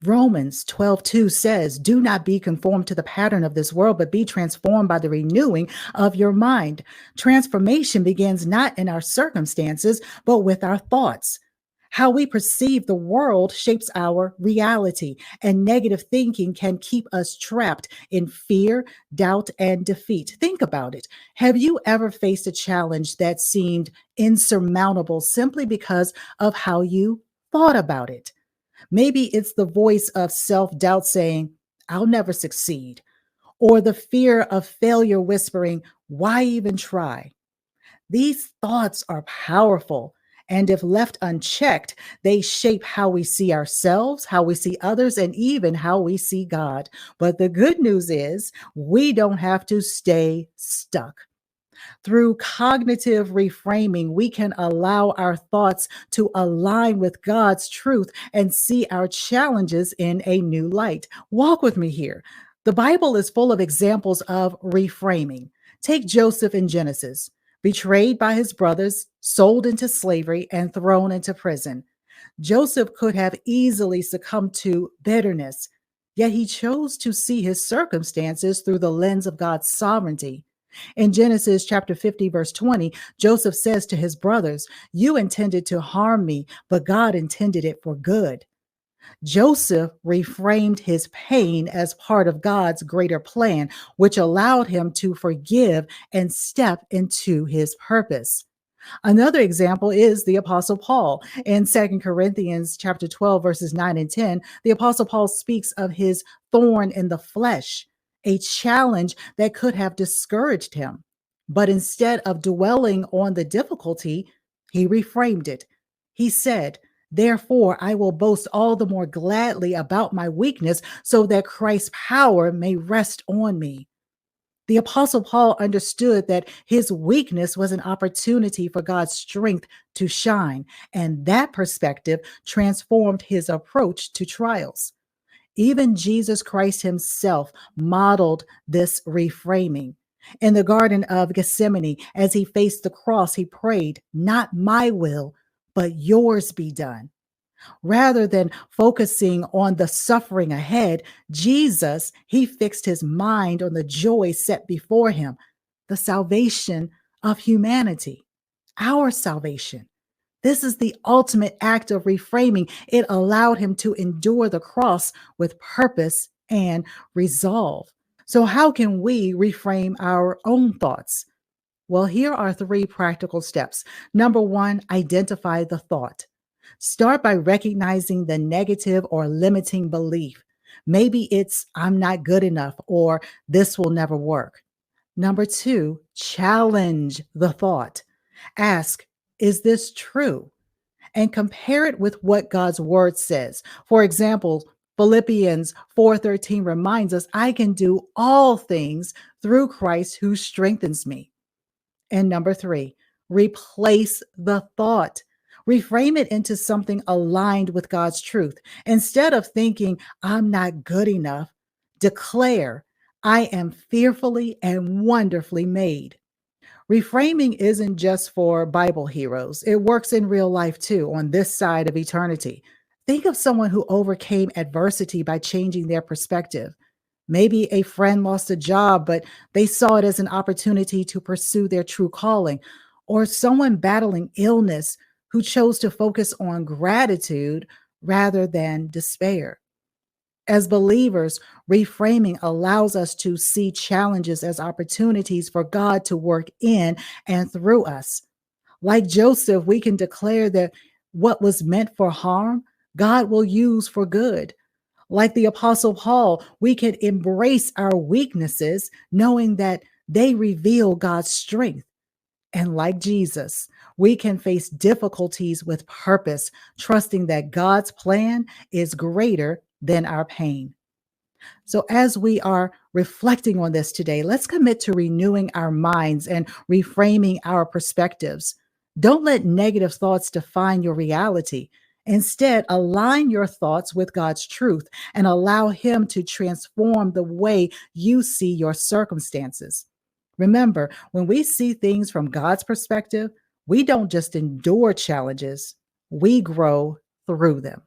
Romans 12:2 says, "Do not be conformed to the pattern of this world, but be transformed by the renewing of your mind." Transformation begins not in our circumstances, but with our thoughts. How we perceive the world shapes our reality, and negative thinking can keep us trapped in fear, doubt, and defeat. Think about it. Have you ever faced a challenge that seemed insurmountable simply because of how you thought about it? Maybe it's the voice of self doubt saying, "I'll never succeed," or the fear of failure whispering, "Why even try?" These thoughts are powerful. And if left unchecked, they shape how we see ourselves, how we see others, and even how we see God. But the good news is we don't have to stay stuck. Through cognitive reframing, we can allow our thoughts to align with God's truth and see our challenges in a new light. Walk with me here. The Bible is full of examples of reframing. Take Joseph in Genesis, betrayed by his brothers, sold into slavery, and thrown into prison. Joseph could have easily succumbed to bitterness, yet he chose to see his circumstances through the lens of God's sovereignty. In Genesis chapter 50, verse 20, Joseph says to his brothers, "You intended to harm me, but God intended it for good." Joseph reframed his pain as part of God's greater plan, which allowed him to forgive and step into his purpose. Another example is the Apostle Paul. In 2 Corinthians chapter 12, verses 9 and 10, the Apostle Paul speaks of his thorn in the flesh, a challenge that could have discouraged him. But instead of dwelling on the difficulty, he reframed it. He said, "Therefore, I will boast all the more gladly about my weakness so that Christ's power may rest on me." The Apostle Paul understood that his weakness was an opportunity for God's strength to shine, and that perspective transformed his approach to trials. Even Jesus Christ himself modeled this reframing. In the Garden of Gethsemane, as he faced the cross, he prayed, "Not my will, but yours be done." Rather than focusing on the suffering ahead, he fixed his mind on the joy set before him, the salvation of humanity, our salvation. This is the ultimate act of reframing. It allowed him to endure the cross with purpose and resolve. So, how can we reframe our own thoughts? Well, here are three practical steps. Number one, identify the thought. Start by recognizing the negative or limiting belief. Maybe it's, "I'm not good enough," or "This will never work." Number two, challenge the thought. Ask, "Is this true?" And compare it with what God's word says. For example, Philippians 4:13 reminds us, "I can do all things through Christ who strengthens me." And number three, replace the thought. Reframe it into something aligned with God's truth. Instead of thinking, "I'm not good enough," declare, "I am fearfully and wonderfully made." Reframing isn't just for Bible heroes, it works in real life too, on this side of eternity. Think of someone who overcame adversity by changing their perspective. Maybe a friend lost a job, but they saw it as an opportunity to pursue their true calling, or someone battling illness who chose to focus on gratitude rather than despair. As believers, reframing allows us to see challenges as opportunities for God to work in and through us. Like Joseph, we can declare that what was meant for harm, God will use for good. Like the Apostle Paul, we can embrace our weaknesses, knowing that they reveal God's strength. And like Jesus, we can face difficulties with purpose, trusting that God's plan is greater than our pain. So, as we are reflecting on this today, let's commit to renewing our minds and reframing our perspectives. Don't let negative thoughts define your reality. Instead, align your thoughts with God's truth and allow Him to transform the way you see your circumstances. Remember, when we see things from God's perspective, we don't just endure challenges, we grow through them.